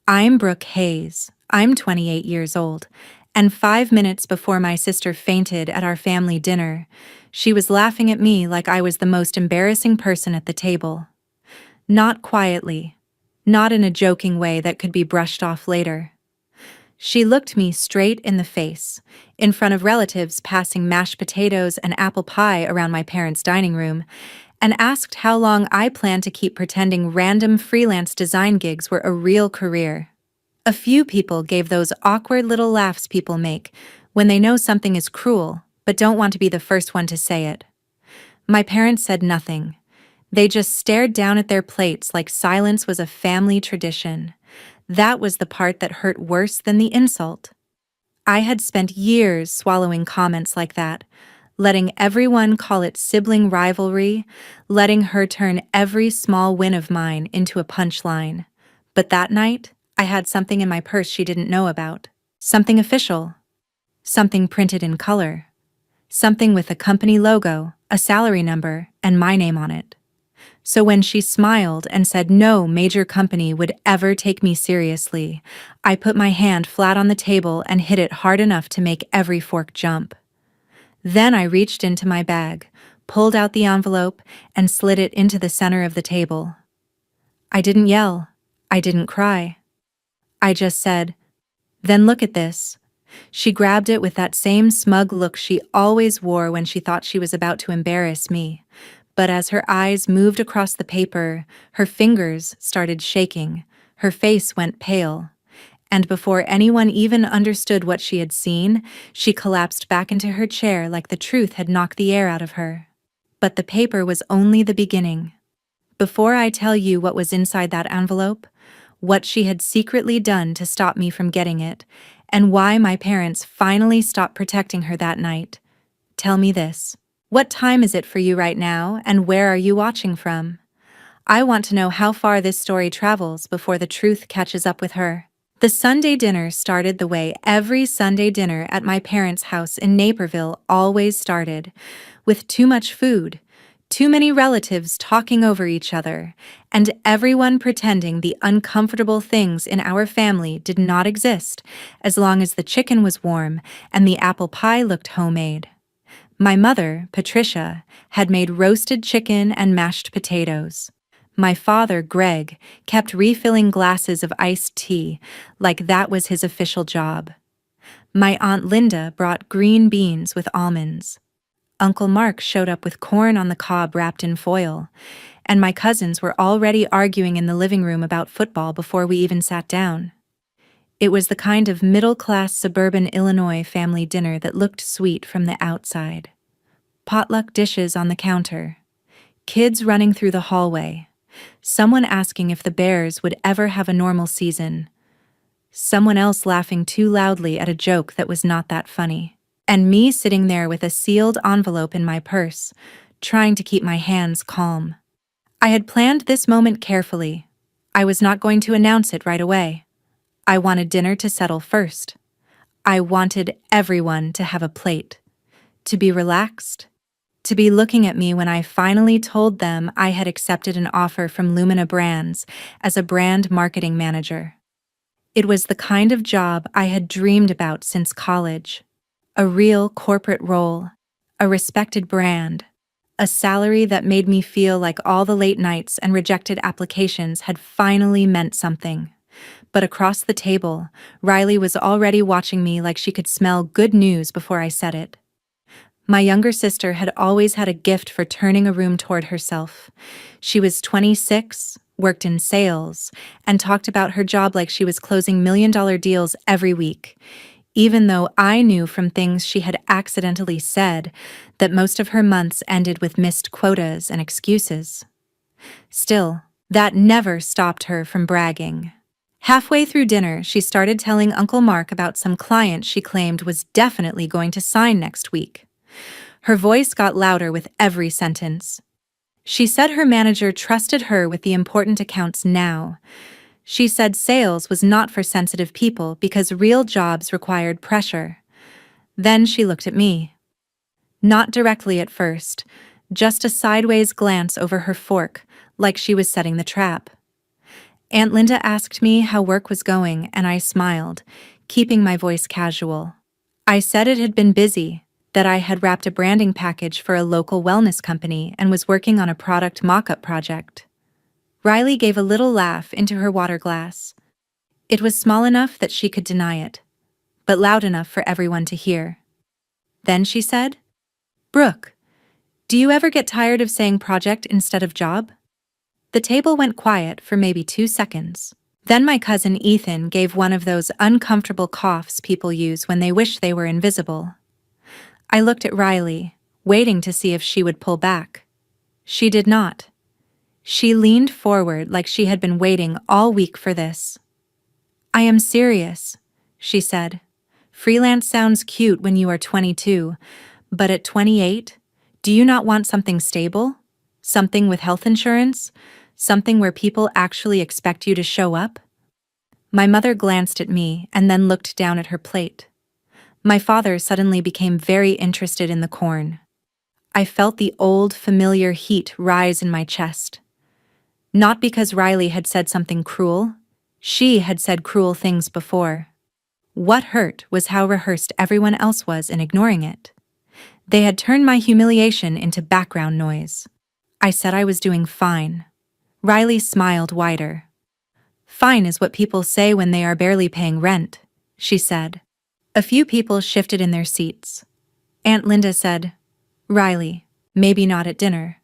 I'm Brooke Hayes. I'm 28 years old, and 5 minutes before my sister fainted at our family dinner, she was laughing at me like I was the most embarrassing person at the table. Not quietly, not in a joking way that could be brushed off later. She looked me straight in the face, in front of relatives passing mashed potatoes and apple pie around my parents' dining room, and asked how long I planned to keep pretending random freelance design gigs were a real career. A few people gave those awkward little laughs people make when they know something is cruel, but don't want to be the first one to say it. My parents said nothing. They just stared down at their plates like silence was a family tradition. That was the part that hurt worse than the insult. I had spent years swallowing comments like that, letting everyone call it sibling rivalry, letting her turn every small win of mine into a punchline. But that night, I had something in my purse she didn't know about. Something official. Something printed in color. Something with a company logo, a salary number, and my name on it. So when she smiled and said no major company would ever take me seriously, I put my hand flat on the table and hit it hard enough to make every fork jump. Then I reached into my bag, pulled out the envelope, and slid it into the center of the table. I didn't yell. I didn't cry. I just said, "Then look at this." She grabbed it with that same smug look she always wore when she thought she was about to embarrass me. But as her eyes moved across the paper, her fingers started shaking, her face went pale. And before anyone even understood what she had seen, she collapsed back into her chair like the truth had knocked the air out of her. But the paper was only the beginning. Before I tell you what was inside that envelope, what she had secretly done to stop me from getting it, and why my parents finally stopped protecting her that night, tell me this. What time is it for you right now, and where are you watching from? I want to know how far this story travels before the truth catches up with her. The Sunday dinner started the way every Sunday dinner at my parents' house in Naperville always started, with too much food, too many relatives talking over each other, and everyone pretending the uncomfortable things in our family did not exist, as long as the chicken was warm and the apple pie looked homemade. My mother, Patricia, had made roasted chicken and mashed potatoes. My father, Greg, kept refilling glasses of iced tea like that was his official job. My Aunt Linda brought green beans with almonds. Uncle Mark showed up with corn on the cob wrapped in foil, and my cousins were already arguing in the living room about football before we even sat down. It was the kind of middle-class suburban Illinois family dinner that looked sweet from the outside. Potluck dishes on the counter. Kids running through the hallway. Someone asking if the Bears would ever have a normal season. Someone else laughing too loudly at a joke that was not that funny. And me sitting there with a sealed envelope in my purse, trying to keep my hands calm. I had planned this moment carefully. I was not going to announce it right away. I wanted dinner to settle first. I wanted everyone to have a plate, to be relaxed, to be looking at me when I finally told them I had accepted an offer from Lumina Brands as a brand marketing manager. It was the kind of job I had dreamed about since college. A real corporate role, a respected brand, a salary that made me feel like all the late nights and rejected applications had finally meant something. But across the table, Riley was already watching me like she could smell good news before I said it. My younger sister had always had a gift for turning a room toward herself. She was 26, worked in sales, and talked about her job like she was closing million-dollar deals every week, even though I knew from things she had accidentally said that most of her months ended with missed quotas and excuses. Still, that never stopped her from bragging. Halfway through dinner, she started telling Uncle Mark about some client she claimed was definitely going to sign next week. Her voice got louder with every sentence. She said her manager trusted her with the important accounts now. She said sales was not for sensitive people because real jobs required pressure. Then she looked at me. Not directly at first, just a sideways glance over her fork, like she was setting the trap. Aunt Linda asked me how work was going, and I smiled, keeping my voice casual. I said it had been busy, that I had wrapped a branding package for a local wellness company and was working on a product mock-up project. Riley gave a little laugh into her water glass. It was small enough that she could deny it, but loud enough for everyone to hear. Then she said, "Brooke, do you ever get tired of saying project instead of job?" The table went quiet for maybe 2 seconds. Then my cousin Ethan gave one of those uncomfortable coughs people use when they wish they were invisible. I looked at Riley, waiting to see if she would pull back. She did not. She leaned forward like she had been waiting all week for this. "I am serious," she said. "Freelance sounds cute when you are 22, but at 28, do you not want something stable? Something with health insurance? Something where people actually expect you to show up?" My mother glanced at me and then looked down at her plate. My father suddenly became very interested in the corn. I felt the old, familiar heat rise in my chest. Not because Riley had said something cruel. She had said cruel things before. What hurt was how rehearsed everyone else was in ignoring it. They had turned my humiliation into background noise. I said I was doing fine. Riley smiled wider. "Fine is what people say when they are barely paying rent," she said. A few people shifted in their seats. Aunt Linda said, "Riley, maybe not at dinner."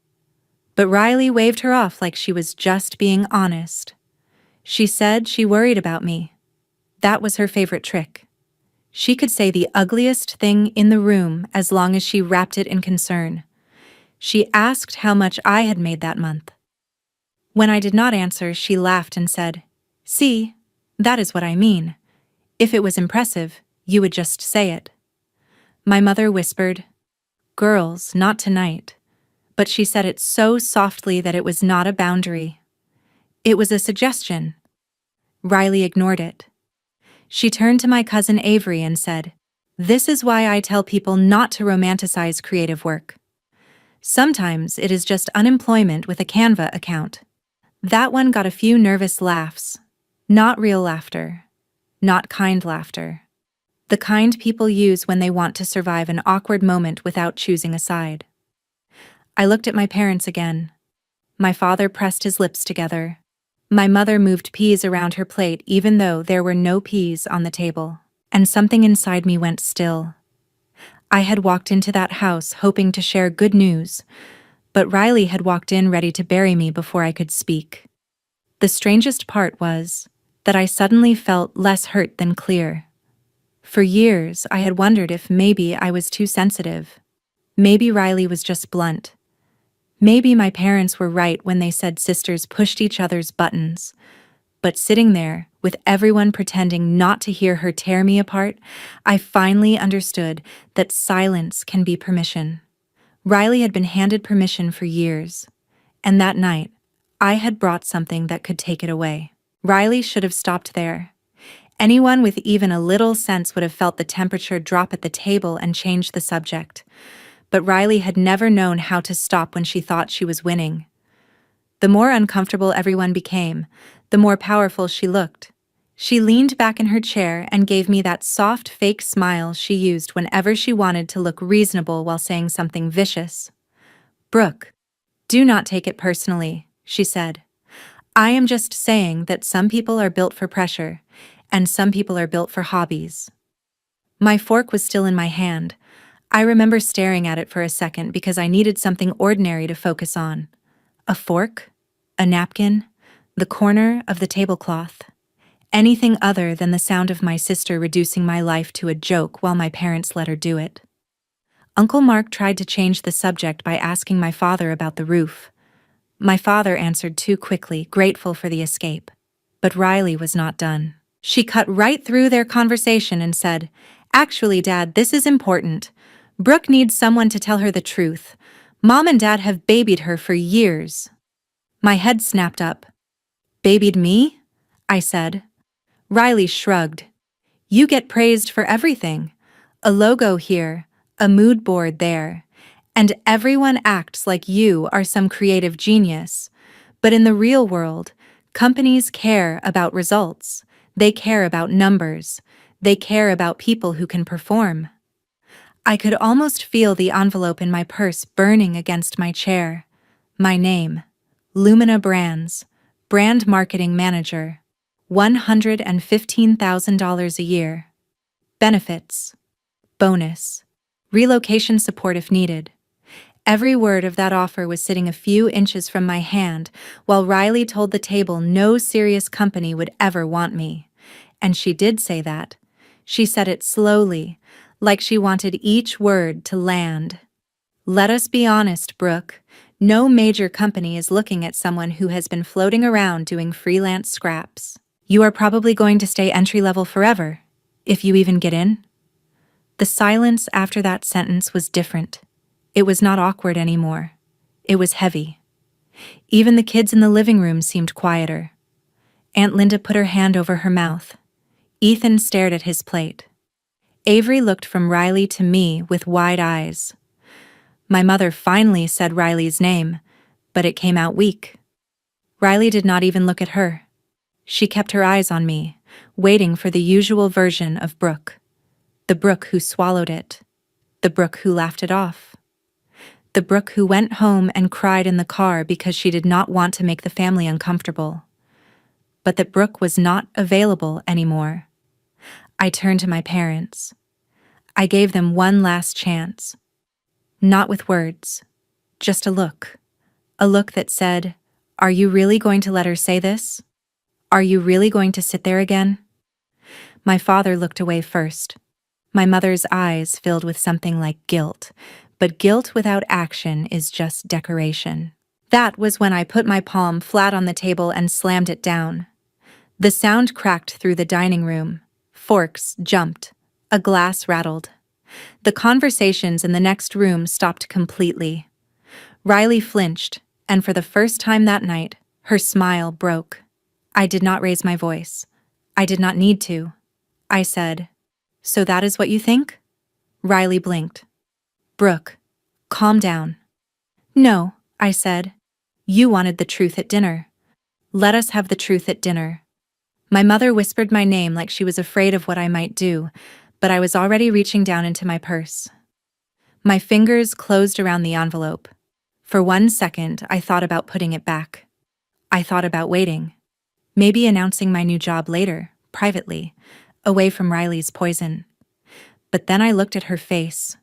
But Riley waved her off like she was just being honest. She said she worried about me. That was her favorite trick. She could say the ugliest thing in the room as long as she wrapped it in concern. She asked how much I had made that month. When I did not answer, she laughed and said, "See, that is what I mean. If it was impressive, you would just say it." My mother whispered, "Girls, not tonight." But she said it so softly that it was not a boundary. It was a suggestion. Riley ignored it. She turned to my cousin Avery and said, "This is why I tell people not to romanticize creative work. Sometimes it is just unemployment with a Canva account." That one got a few nervous laughs. Not real laughter. Not kind laughter. The kind people use when they want to survive an awkward moment without choosing a side. I looked at my parents again. My father pressed his lips together. My mother moved peas around her plate even though there were no peas on the table. And something inside me went still. I had walked into that house hoping to share good news, but Riley had walked in ready to bury me before I could speak. The strangest part was that I suddenly felt less hurt than clear. For years, I had wondered if maybe I was too sensitive. Maybe Riley was just blunt. Maybe my parents were right when they said sisters pushed each other's buttons. But sitting there, with everyone pretending not to hear her tear me apart, I finally understood that silence can be permission. Riley had been handed permission for years. And that night, I had brought something that could take it away. Riley should have stopped there. Anyone with even a little sense would have felt the temperature drop at the table and change the subject. But Riley had never known how to stop when she thought she was winning. The more uncomfortable everyone became, the more powerful she looked. She leaned back in her chair and gave me that soft, fake smile she used whenever she wanted to look reasonable while saying something vicious. "Brooke, do not take it personally," she said. "I am just saying that some people are built for pressure, and some people are built for hobbies." My fork was still in my hand. I remember staring at it for a second because I needed something ordinary to focus on. A fork? A napkin? The corner of the tablecloth? Anything other than the sound of my sister reducing my life to a joke while my parents let her do it. Uncle Mark tried to change the subject by asking my father about the roof. My father answered too quickly, grateful for the escape. But Riley was not done. She cut right through their conversation and said, "Actually, Dad, this is important. Brooke needs someone to tell her the truth. Mom and Dad have babied her for years." My head snapped up. "Babied me?" I said. Riley shrugged. "You get praised for everything. A logo here, a mood board there, and everyone acts like you are some creative genius. But in the real world, Companies care about results. They care about numbers. They care about people who can perform. I could almost feel the envelope in my purse burning against my chair. My name, Lumina Brands, Brand Marketing Manager, $115,000 a year. Benefits, bonus, relocation support if needed. Every word of that offer was sitting a few inches from my hand, while Riley told the table no serious company would ever want me. And she did say that. She said it slowly, like she wanted each word to land. Let us be honest, Brooke. No major company is looking at someone who has been floating around doing freelance scraps. You are probably going to stay entry-level forever, if you even get in. The silence after that sentence was different. It was not awkward anymore. It was heavy. Even the kids in the living room seemed quieter. Aunt Linda put her hand over her mouth. Ethan stared at his plate. Avery looked from Riley to me with wide eyes. My mother finally said Riley's name, but it came out weak. Riley did not even look at her. She kept her eyes on me, waiting for the usual version of Brooke. The Brooke who swallowed it. The Brooke who laughed it off. The Brooke who went home and cried in the car because she did not want to make the family uncomfortable. But that Brooke was not available anymore. I turned to my parents. I gave them one last chance. Not with words, just a look. A look that said, "Are you really going to let her say this? Are you really going to sit there again?" My father looked away first. My mother's eyes filled with something like guilt, but guilt without action is just decoration. That was when I put my palm flat on the table and slammed it down. The sound cracked through the dining room. Forks jumped. A glass rattled. The conversations in the next room stopped completely. Riley flinched, and for the first time that night, her smile broke. I did not raise my voice. I did not need to. I said, "So that is what you think?" Riley blinked. "Brooke, calm down." "No," I said. "You wanted the truth at dinner. Let us have the truth at dinner." My mother whispered my name like she was afraid of what I might do, but I was already reaching down into my purse. My fingers closed around the envelope. For 1 second, I thought about putting it back. I thought about waiting. Maybe announcing my new job later, privately, away from Riley's poison. But then I looked at her face.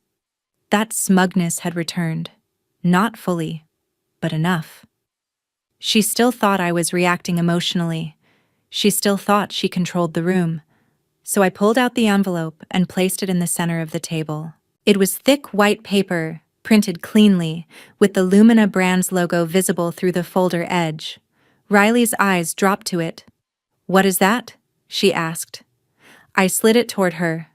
That smugness had returned. Not fully, but enough. She still thought I was reacting emotionally. She still thought she controlled the room. So I pulled out the envelope and placed it in the center of the table. It was thick white paper, printed cleanly, with the Lumina Brands logo visible through the folder edge. Riley's eyes dropped to it. "What is that?" she asked. I slid it toward her.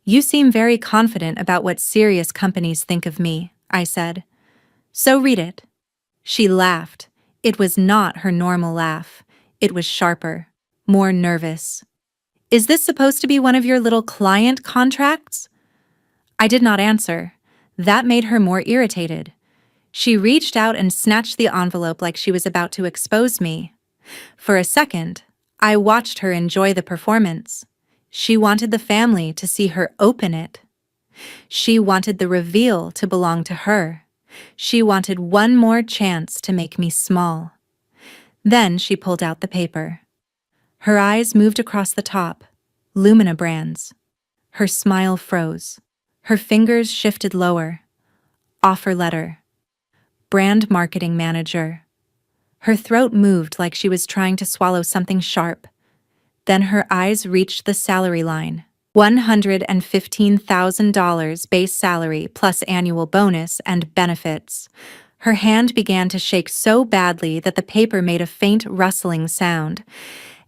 "You seem very confident about what serious companies think of me," I said. "So read it." She laughed. It was not her normal laugh. It was sharper, more nervous. "Is this supposed to be one of your little client contracts?" I did not answer. That made her more irritated. She reached out and snatched the envelope like she was about to expose me. For a second, I watched her enjoy the performance. She wanted the family to see her open it. She wanted the reveal to belong to her. She wanted one more chance to make me small. Then she pulled out the paper. Her eyes moved across the top. Lumina Brands. Her smile froze. Her fingers shifted lower. Offer letter. Brand Marketing Manager. Her throat moved like she was trying to swallow something sharp. Then her eyes reached the salary line. $115,000 base salary plus annual bonus and benefits. Her hand began to shake so badly that the paper made a faint rustling sound.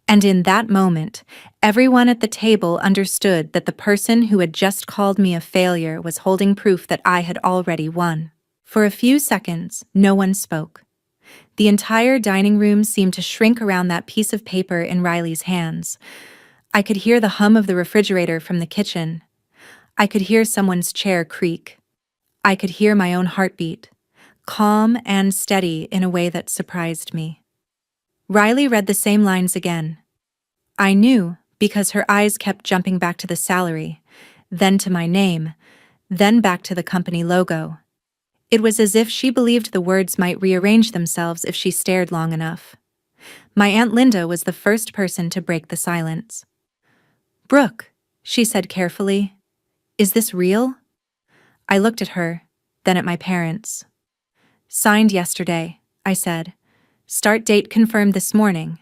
And in that moment, everyone at the table understood that the person who had just called me a failure was holding proof that I had already won. For a few seconds, no one spoke. The entire dining room seemed to shrink around that piece of paper in Riley's hands. I could hear the hum of the refrigerator from the kitchen. I could hear someone's chair creak. I could hear my own heartbeat, calm and steady in a way that surprised me. Riley read the same lines again. I knew, because her eyes kept jumping back to the salary, then to my name, then back to the company logo. It was as if she believed the words might rearrange themselves if she stared long enough. My Aunt Linda was the first person to break the silence. "Brooke," she said carefully, "is this real?" I looked at her, then at my parents. "Signed yesterday," I said. "Start date confirmed this morning."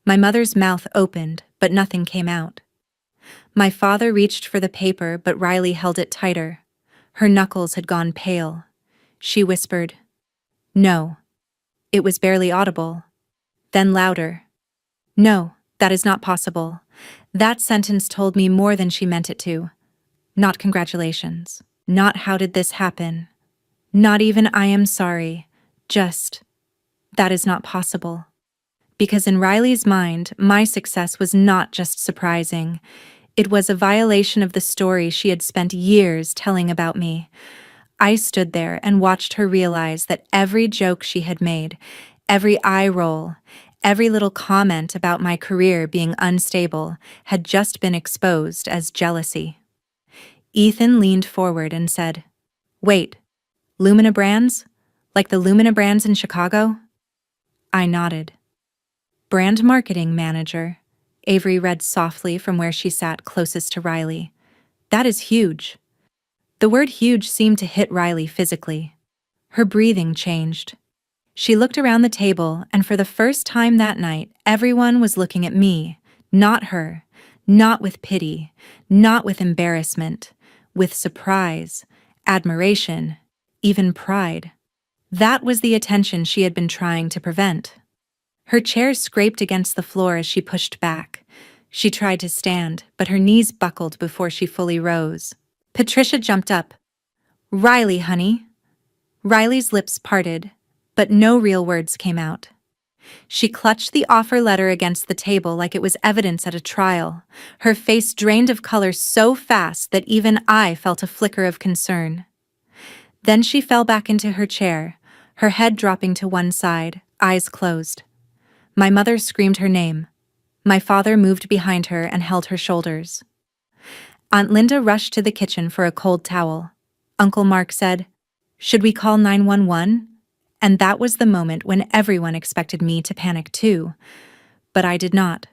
My mother's mouth opened, but nothing came out. My father reached for the paper, but Riley held it tighter. Her knuckles had gone pale. She whispered, "No." It was barely audible. Then louder. "No, that is not possible." That sentence told me more than she meant it to. Not congratulations. Not how did this happen. Not even I am sorry. Just, that is not possible. Because in Riley's mind, my success was not just surprising. It was a violation of the story she had spent years telling about me. I stood there and watched her realize that every joke she had made, every eye roll, every little comment about my career being unstable had just been exposed as jealousy. Ethan leaned forward and said, "Wait, Lumina Brands? Like the Lumina Brands in Chicago?" I nodded. "Brand marketing manager," Avery read softly from where she sat closest to Riley. "That is huge." The word huge seemed to hit Riley physically. Her breathing changed. She looked around the table, and for the first time that night, everyone was looking at me, not her, not with pity, not with embarrassment, with surprise, admiration, even pride. That was the attention she had been trying to prevent. Her chair scraped against the floor as she pushed back. She tried to stand, but her knees buckled before she fully rose. Patricia jumped up. "Riley, honey." Riley's lips parted, but no real words came out. She clutched the offer letter against the table like it was evidence at a trial. Her face drained of color so fast that even I felt a flicker of concern. Then she fell back into her chair, her head dropping to one side, eyes closed. My mother screamed her name. My father moved behind her and held her shoulders. Aunt Linda rushed to the kitchen for a cold towel. Uncle Mark said, "Should we call 911?" And that was the moment when everyone expected me to panic too. But I did not.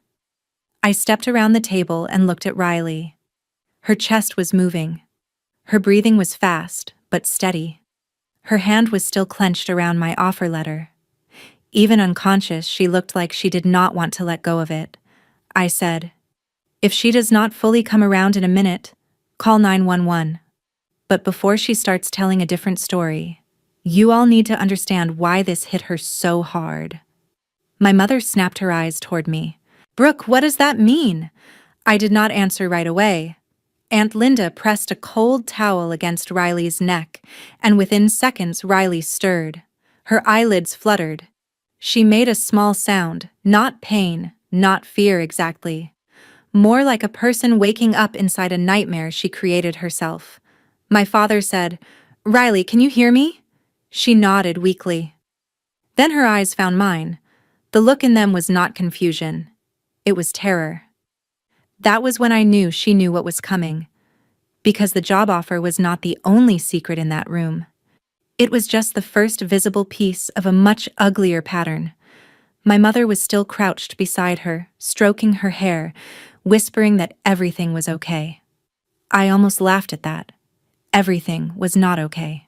I stepped around the table and looked at Riley. Her chest was moving. Her breathing was fast, but steady. Her hand was still clenched around my offer letter. Even unconscious, she looked like she did not want to let go of it. I said, "If she does not fully come around in a minute, call 911. But before she starts telling a different story, you all need to understand why this hit her so hard." My mother snapped her eyes toward me. "Brooke, what does that mean?" I did not answer right away. Aunt Linda pressed a cold towel against Riley's neck, and within seconds Riley stirred. Her eyelids fluttered. She made a small sound, not pain, not fear exactly. More like a person waking up inside a nightmare she created herself. My father said, "Riley, can you hear me?" She nodded weakly. Then her eyes found mine. The look in them was not confusion. It was terror. That was when I knew she knew what was coming. Because the job offer was not the only secret in that room. It was just the first visible piece of a much uglier pattern. My mother was still crouched beside her, stroking her hair, whispering that everything was okay. I almost laughed at that. Everything was not okay.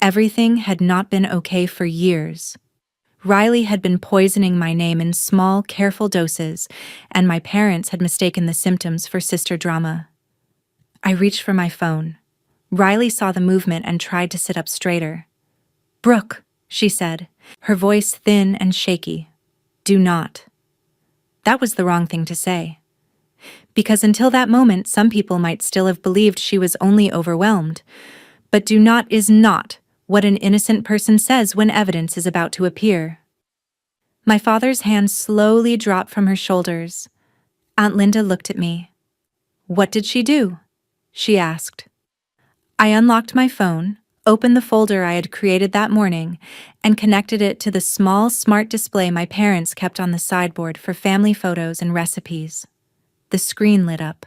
Everything had not been okay for years. Riley had been poisoning my name in small, careful doses, and my parents had mistaken the symptoms for sister drama. I reached for my phone. Riley saw the movement and tried to sit up straighter. "Brooke," she said, her voice thin and shaky. "Do not." That was the wrong thing to say. Because until that moment, some people might still have believed she was only overwhelmed. But do not is not what an innocent person says when evidence is about to appear. My father's hand slowly dropped from her shoulders. Aunt Linda looked at me. "What did she do?" she asked. I unlocked my phone, opened the folder I had created that morning, and connected it to the small, smart display my parents kept on the sideboard for family photos and recipes. The screen lit up.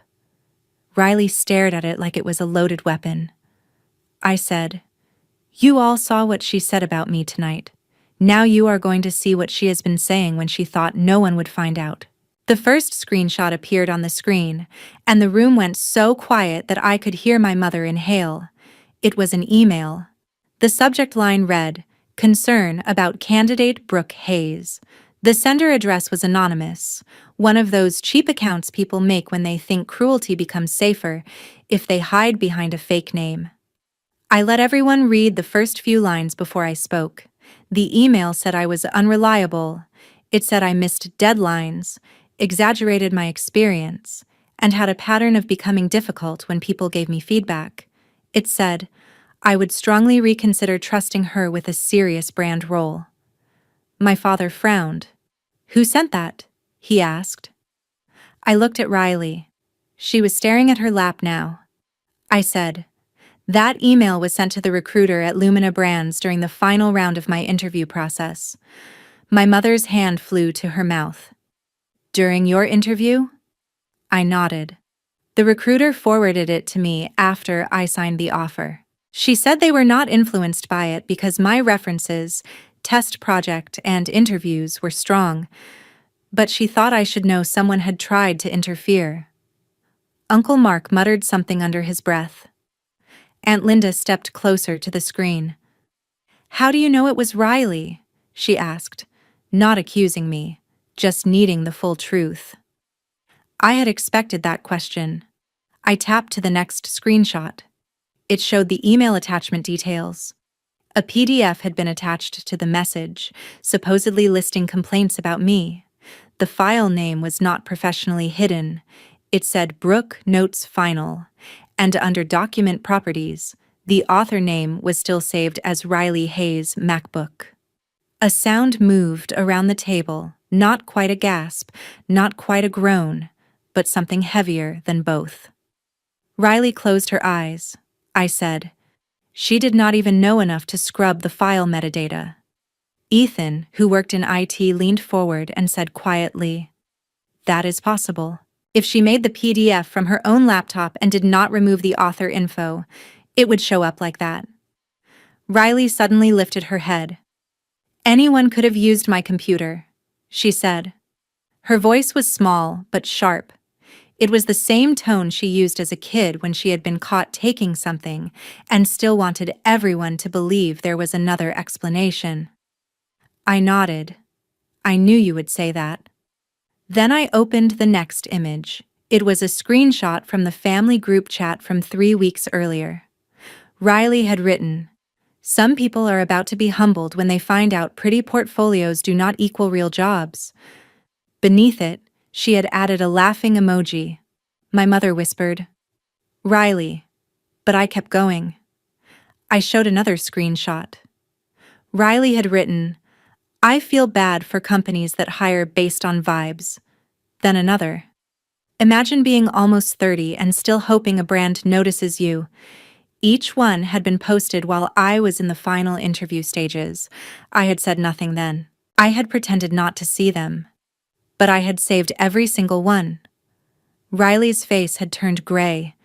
Riley stared at it like it was a loaded weapon. I said, "You all saw what she said about me tonight. Now you are going to see what she has been saying when she thought no one would find out." The first screenshot appeared on the screen, and the room went so quiet that I could hear my mother inhale. It was an email. The subject line read, "Concern about candidate Brooke Hayes." The sender address was anonymous, one of those cheap accounts people make when they think cruelty becomes safer if they hide behind a fake name. I let everyone read the first few lines before I spoke. The email said I was unreliable. It said I missed deadlines, exaggerated my experience, and had a pattern of becoming difficult when people gave me feedback. It said I would strongly reconsider trusting her with a serious brand role. My father frowned. "Who sent that?" he asked. I looked at Riley. She was staring at her lap now. I said, "That email was sent to the recruiter at Lumina Brands during the final round of my interview process." My mother's hand flew to her mouth. "During your interview?" I nodded. The recruiter forwarded it to me after I signed the offer. She said they were not influenced by it because my references, test project, and interviews were strong, but she thought I should know someone had tried to interfere. Uncle Mark muttered something under his breath. Aunt Linda stepped closer to the screen. "How do you know it was Riley?" she asked, not accusing me, just needing the full truth. I had expected that question. I tapped to the next screenshot. It showed the email attachment details. A PDF had been attached to the message, supposedly listing complaints about me. The file name was not professionally hidden. It said Brooke Notes Final, and under Document Properties, the author name was still saved as Riley Hayes MacBook. A sound moved around the table, not quite a gasp, not quite a groan, but something heavier than both. Riley closed her eyes. I said, "She did not even know enough to scrub the file metadata." Ethan, who worked in IT, leaned forward and said quietly, "That is possible. If she made the PDF from her own laptop and did not remove the author info, it would show up like that." Riley suddenly lifted her head. "Anyone could have used my computer," she said. Her voice was small but sharp. It was the same tone she used as a kid when she had been caught taking something and still wanted everyone to believe there was another explanation. I nodded. "I knew you would say that." Then I opened the next image. It was a screenshot from the family group chat from 3 weeks earlier. Riley had written, "Some people are about to be humbled when they find out pretty portfolios do not equal real jobs." Beneath it, she had added a laughing emoji. My mother whispered, "Riley," but I kept going. I showed another screenshot. Riley had written, "I feel bad for companies that hire based on vibes." Then another. "Imagine being almost 30 and still hoping a brand notices you." Each one had been posted while I was in the final interview stages. I had said nothing then. I had pretended not to see them. But I had saved every single one. Riley's face had turned gray.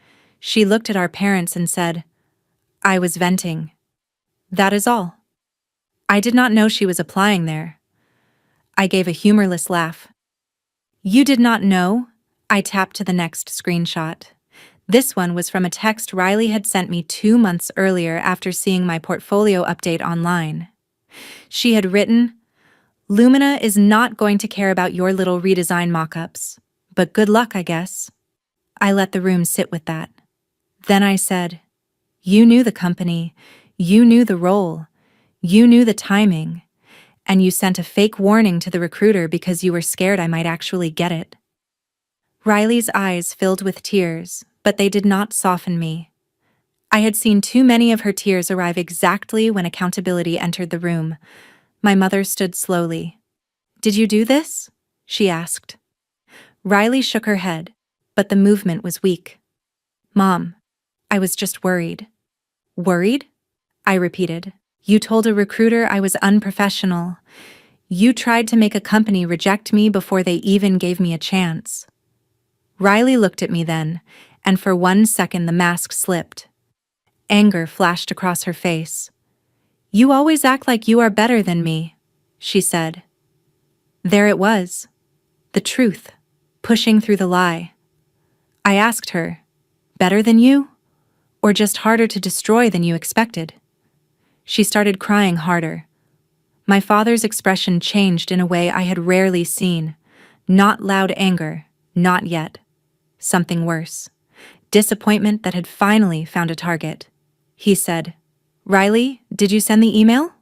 She looked at our parents and said, "I was venting. That is all." I did not know she was applying there. I gave a humorless laugh. "You did not know?" I tapped to the next screenshot. This one was from a text Riley had sent me 2 months earlier after seeing my portfolio update online. She had written, "Lumina is not going to care about your little redesign mock-ups, but good luck, I guess." I let the room sit with that. Then I said, "You knew the company, you knew the role, you knew the timing, and you sent a fake warning to the recruiter because you were scared I might actually get it." Riley's eyes filled with tears, but they did not soften me. I had seen too many of her tears arrive exactly when accountability entered the room. My mother stood slowly. "Did you do this?" she asked. Riley shook her head, but the movement was weak. "Mom, I was just worried." "Worried?" I repeated. You told a recruiter I was unprofessional. You tried to make a company reject me before they even gave me a chance. Riley looked at me then, and for 1 second the mask slipped. Anger flashed across her face. You always act like you are better than me, she said. There it was. The truth, pushing through the lie. I asked her, better than you? Or just harder to destroy than you expected? She started crying harder. My father's expression changed in a way I had rarely seen. Not loud anger, not yet. Something worse. Disappointment that had finally found a target. He said, Riley, did you send the email?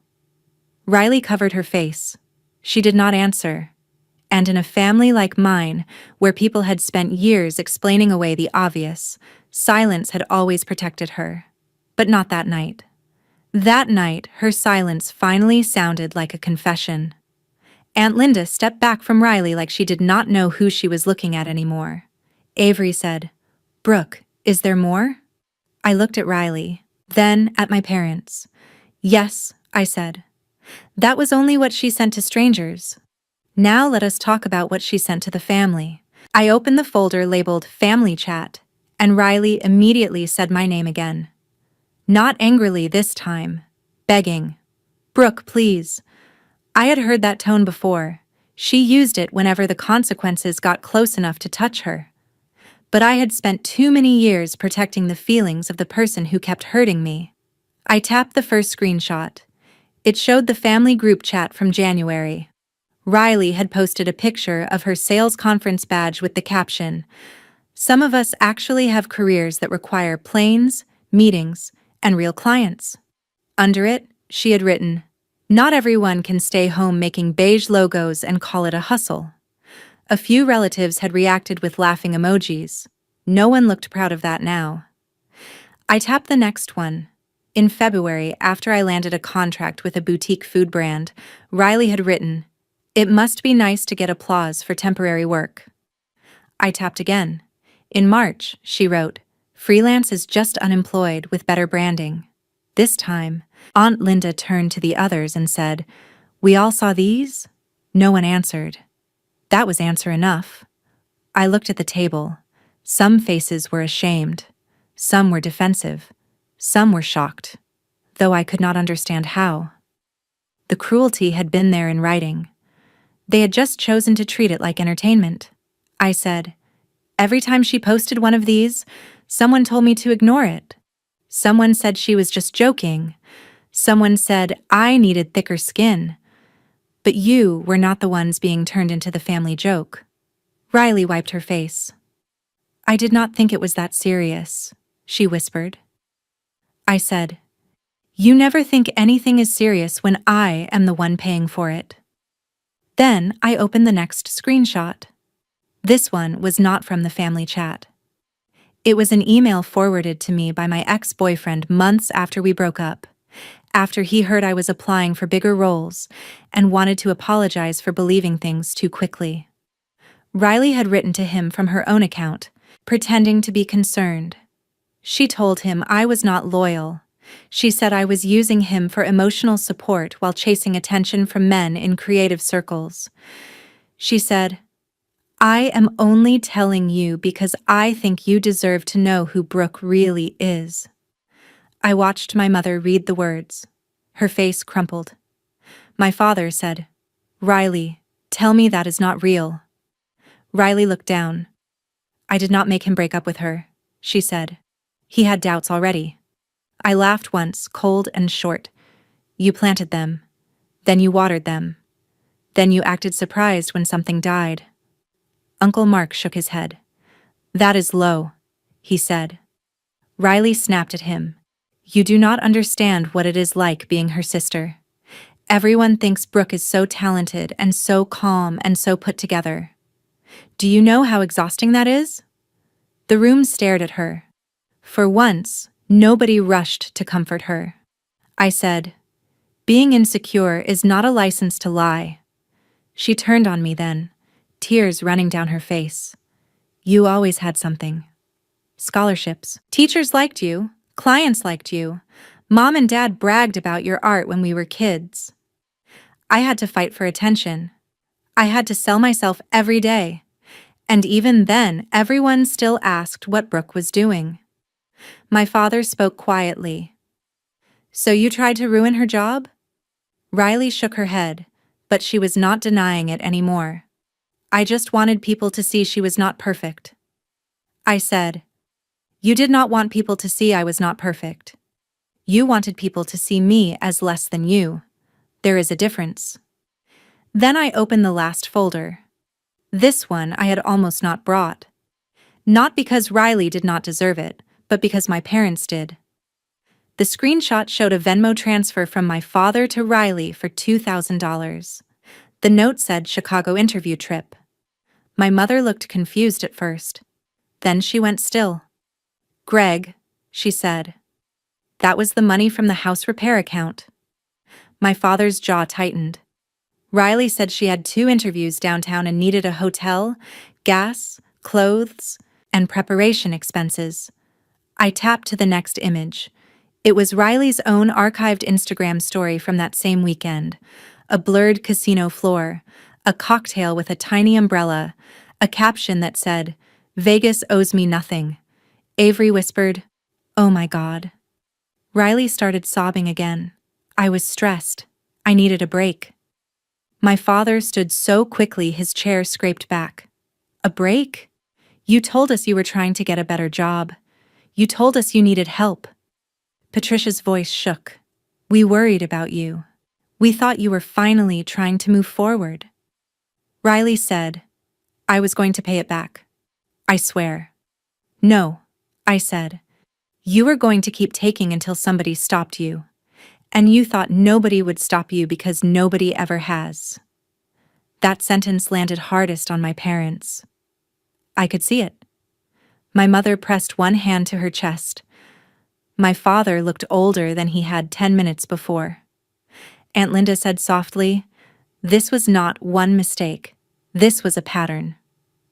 Riley covered her face. She did not answer. And in a family like mine, where people had spent years explaining away the obvious, silence had always protected her. But not that night. That night, her silence finally sounded like a confession. Aunt Linda stepped back from Riley like she did not know who she was looking at anymore. Avery said, Brooke, is there more? I looked at Riley, then at my parents. Yes, I said. That was only what she sent to strangers. Now let us talk about what she sent to the family. I opened the folder labeled Family Chat, and Riley immediately said my name again. Not angrily this time, begging. Brooke, please. I had heard that tone before. She used it whenever the consequences got close enough to touch her. But I had spent too many years protecting the feelings of the person who kept hurting me. I tapped the first screenshot. It showed the family group chat from January. Riley had posted a picture of her sales conference badge with the caption, Some of us actually have careers that require planes, meetings, and real clients. Under it, she had written, Not everyone can stay home making beige logos and call it a hustle. A few relatives had reacted with laughing emojis. No one looked proud of that now. I tapped the next one. In February, after I landed a contract with a boutique food brand, Riley had written, It must be nice to get applause for temporary work. I tapped again. In March, she wrote, Freelance is just unemployed with better branding. This time, Aunt Linda turned to the others and said, We all saw these? No one answered. That was answer enough. I looked at the table. Some faces were ashamed. Some were defensive. Some were shocked, though I could not understand how. The cruelty had been there in writing. They had just chosen to treat it like entertainment. I said, Every time she posted one of these, someone told me to ignore it. Someone said she was just joking. Someone said I needed thicker skin. But you were not the ones being turned into the family joke. Riley wiped her face. I did not think it was that serious, she whispered. I said, You never think anything is serious when I am the one paying for it. Then I opened the next screenshot. This one was not from the family chat. It was an email forwarded to me by my ex-boyfriend months after we broke up, after he heard I was applying for bigger roles and wanted to apologize for believing things too quickly. Riley had written to him from her own account, pretending to be concerned. She told him I was not loyal. She said I was using him for emotional support while chasing attention from men in creative circles. She said, I am only telling you because I think you deserve to know who Brooke really is. I watched my mother read the words. Her face crumpled. My father said, Riley, tell me that is not real. Riley looked down. I did not make him break up with her, she said. He had doubts already. I laughed once, cold and short. You planted them. Then you watered them. Then you acted surprised when something died. Uncle Mark shook his head. That is low, he said. Riley snapped at him. You do not understand what it is like being her sister. Everyone thinks Brooke is so talented and so calm and so put together. Do you know how exhausting that is? The room stared at her. For once, nobody rushed to comfort her. I said, Being insecure is not a license to lie. She turned on me then, tears running down her face. You always had something. Scholarships. Teachers liked you. Clients liked you. Mom and Dad bragged about your art when we were kids. I had to fight for attention. I had to sell myself every day. And even then, everyone still asked what Brooke was doing. My father spoke quietly. So you tried to ruin her job? Riley shook her head, but she was not denying it anymore. I just wanted people to see she was not perfect. I said, you did not want people to see I was not perfect. You wanted people to see me as less than you. There is a difference. Then I opened the last folder. This one I had almost not brought. Not because Riley did not deserve it, but because my parents did. The screenshot showed a Venmo transfer from my father to Riley for $2,000. The note said Chicago interview trip. My mother looked confused at first. Then she went still. Greg, she said. That was the money from the house repair account. My father's jaw tightened. Riley said she had 2 interviews downtown and needed a hotel, gas, clothes, and preparation expenses. I tapped to the next image. It was Riley's own archived Instagram story from that same weekend. A blurred casino floor, a cocktail with a tiny umbrella, a caption that said, "Vegas owes me nothing." Avery whispered, "Oh my God." Riley started sobbing again. I was stressed. I needed a break. My father stood so quickly his chair scraped back. A break? You told us you were trying to get a better job. You told us you needed help. Patricia's voice shook. We worried about you. We thought you were finally trying to move forward. Riley said, I was going to pay it back. I swear. No, I said. You were going to keep taking until somebody stopped you. And you thought nobody would stop you because nobody ever has. That sentence landed hardest on my parents. I could see it. My mother pressed one hand to her chest. My father looked older than he had 10 minutes before. Aunt Linda said softly, "This was not one mistake. This was a pattern."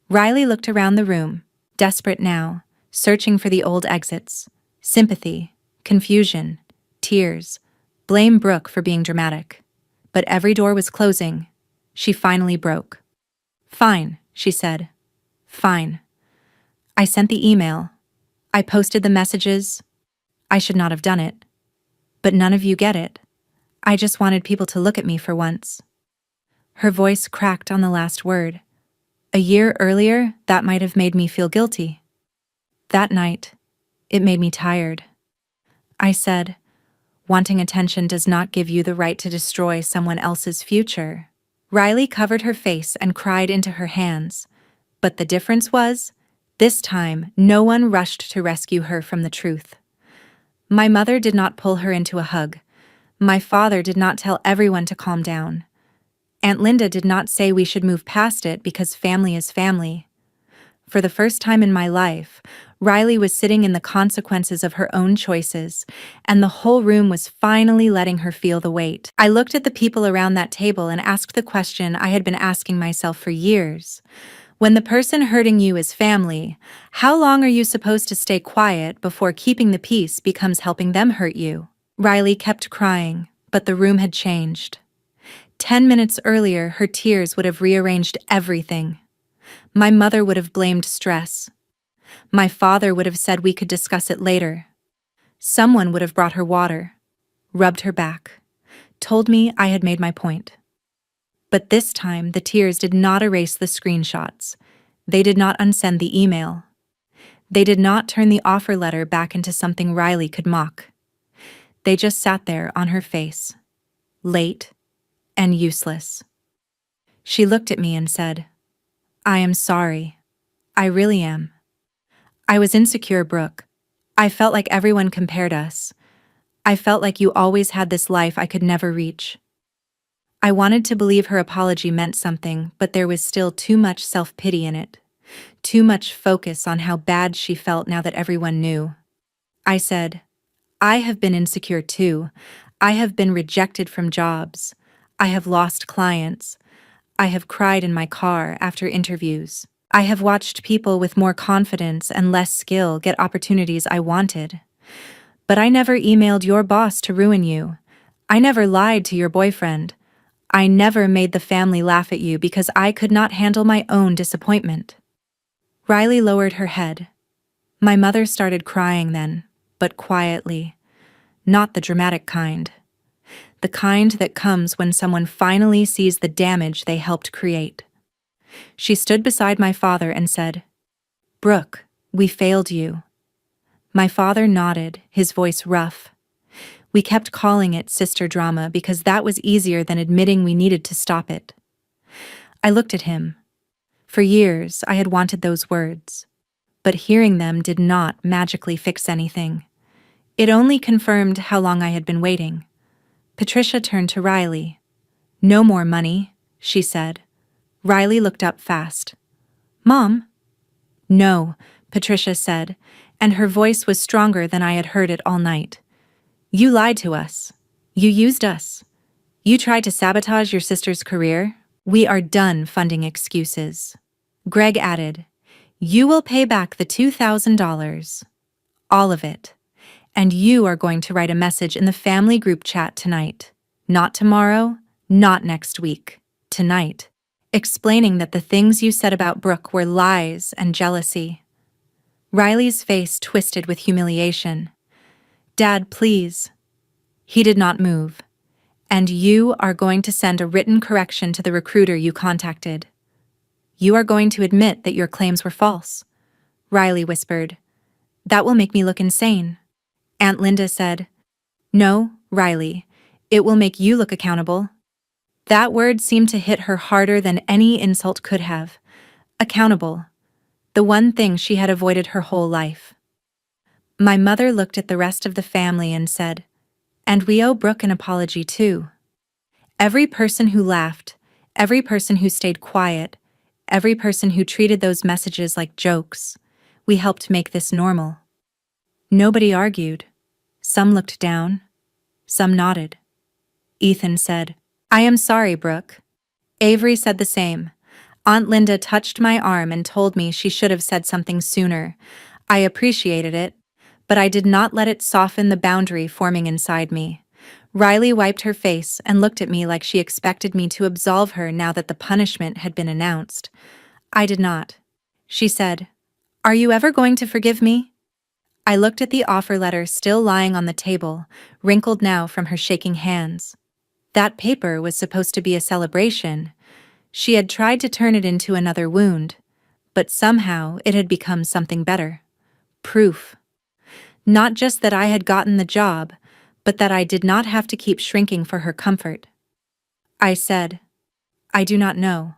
Riley looked around the room, desperate now, searching for the old exits. Sympathy, confusion, tears, blame Brooke for being dramatic. But every door was closing. She finally broke. "Fine," she said. "Fine. I sent the email. I posted the messages. I should not have done it. But none of you get it. I just wanted people to look at me for once." Her voice cracked on the last word. A year earlier, that might have made me feel guilty. That night, it made me tired. I said, wanting attention does not give you the right to destroy someone else's future. Riley covered her face and cried into her hands. But the difference was, this time, no one rushed to rescue her from the truth. My mother did not pull her into a hug. My father did not tell everyone to calm down. Aunt Linda did not say we should move past it because family is family. For the first time in my life, Riley was sitting in the consequences of her own choices, and the whole room was finally letting her feel the weight. I looked at the people around that table and asked the question I had been asking myself for years. When the person hurting you is family, how long are you supposed to stay quiet before keeping the peace becomes helping them hurt you? Riley kept crying, but the room had changed. 10 minutes earlier, her tears would have rearranged everything. My mother would have blamed stress. My father would have said we could discuss it later. Someone would have brought her water, rubbed her back, told me I had made my point. But this time, the tears did not erase the screenshots. They did not unsend the email. They did not turn the offer letter back into something Riley could mock. They just sat there on her face, late and useless. She looked at me and said, I am sorry. I really am. I was insecure, Brooke. I felt like everyone compared us. I felt like you always had this life I could never reach. I wanted to believe her apology meant something, but there was still too much self-pity in it. Too much focus on how bad she felt now that everyone knew. I said, I have been insecure too. I have been rejected from jobs. I have lost clients. I have cried in my car after interviews. I have watched people with more confidence and less skill get opportunities I wanted. But I never emailed your boss to ruin you. I never lied to your boyfriend. I never made the family laugh at you because I could not handle my own disappointment." Riley lowered her head. My mother started crying then, but quietly. Not the dramatic kind. The kind that comes when someone finally sees the damage they helped create. She stood beside my father and said, "Brooke, we failed you." My father nodded, his voice rough. We kept calling it sister drama because that was easier than admitting we needed to stop it. I looked at him. For years, I had wanted those words. But hearing them did not magically fix anything. It only confirmed how long I had been waiting. Patricia turned to Riley. "No more money," she said. Riley looked up fast. "Mom?" "No," Patricia said, and her voice was stronger than I had heard it all night. "You lied to us. You used us. You tried to sabotage your sister's career. We are done funding excuses." Greg added, "You will pay back the $2,000. All of it. And you are going to write a message in the family group chat tonight. Not tomorrow, not next week. Tonight. Explaining that the things you said about Brooke were lies and jealousy." Riley's face twisted with humiliation. "Dad, please." He did not move. "And you are going to send a written correction to the recruiter you contacted. You are going to admit that your claims were false." Riley whispered. "That will make me look insane." Aunt Linda said, "No, Riley, it will make you look accountable." That word seemed to hit her harder than any insult could have. Accountable. The one thing she had avoided her whole life. My mother looked at the rest of the family and said, "And we owe Brooke an apology too." Every person who laughed, every person who stayed quiet, every person who treated those messages like jokes, we helped make this normal. Nobody argued. Some looked down. Some nodded. Ethan said, "I am sorry, Brooke." Avery said the same. Aunt Linda touched my arm and told me she should have said something sooner. I appreciated it, but I did not let it soften the boundary forming inside me. Riley wiped her face and looked at me like she expected me to absolve her now that the punishment had been announced. I did not. She said, "Are you ever going to forgive me?" I looked at the offer letter still lying on the table, wrinkled now from her shaking hands. That paper was supposed to be a celebration. She had tried to turn it into another wound, but somehow it had become something better. Proof. Not just that I had gotten the job, but that I did not have to keep shrinking for her comfort. I said, "I do not know.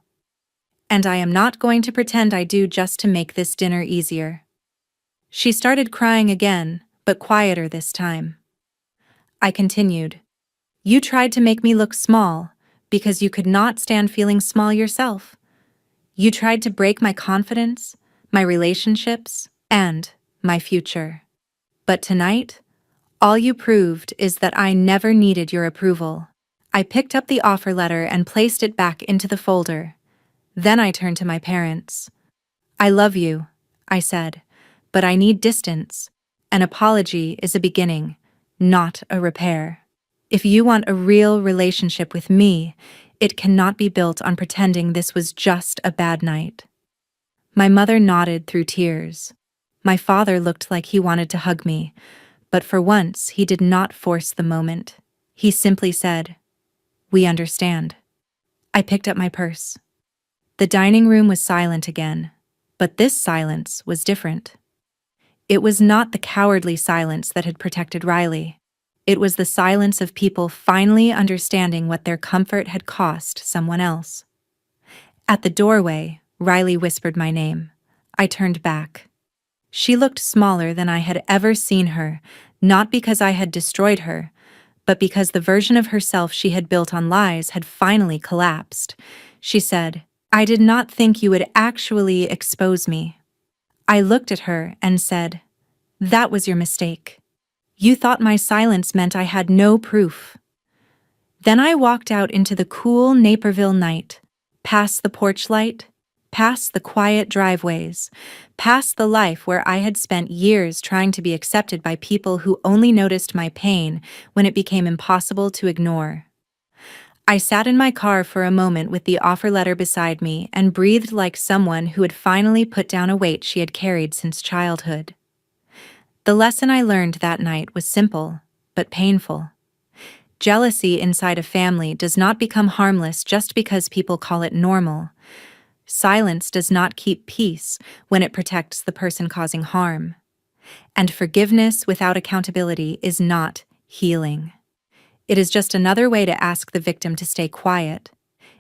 And I am not going to pretend I do just to make this dinner easier." She started crying again, but quieter this time. I continued, "You tried to make me look small, because you could not stand feeling small yourself. You tried to break my confidence, my relationships, and my future. But tonight, all you proved is that I never needed your approval." I picked up the offer letter and placed it back into the folder. Then I turned to my parents. "I love you," I said, "but I need distance. An apology is a beginning, not a repair. If you want a real relationship with me, it cannot be built on pretending this was just a bad night." My mother nodded through tears. My father looked like he wanted to hug me, but for once he did not force the moment. He simply said, "We understand." I picked up my purse. The dining room was silent again, but this silence was different. It was not the cowardly silence that had protected Riley. It was the silence of people finally understanding what their comfort had cost someone else. At the doorway, Riley whispered my name. I turned back. She looked smaller than I had ever seen her, not because I had destroyed her, but because the version of herself she had built on lies had finally collapsed. She said, "I did not think you would actually expose me." I looked at her and said, "That was your mistake. You thought my silence meant I had no proof." Then I walked out into the cool Naperville night, past the porch light, past the quiet driveways, past the life where I had spent years trying to be accepted by people who only noticed my pain when it became impossible to ignore. I sat in my car for a moment with the offer letter beside me and breathed like someone who had finally put down a weight she had carried since childhood. The lesson I learned that night was simple, but painful. Jealousy inside a family does not become harmless just because people call it normal. Silence does not keep peace when it protects the person causing harm. And forgiveness without accountability is not healing. It is just another way to ask the victim to stay quiet.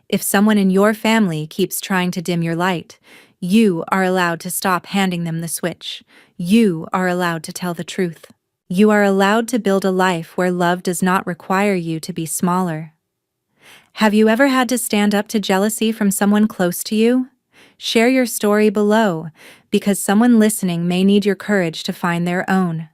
If someone in your family keeps trying to dim your light, you are allowed to stop handing them the switch. You are allowed to tell the truth. You are allowed to build a life where love does not require you to be smaller. Have you ever had to stand up to jealousy from someone close to you? Share your story below, because someone listening may need your courage to find their own.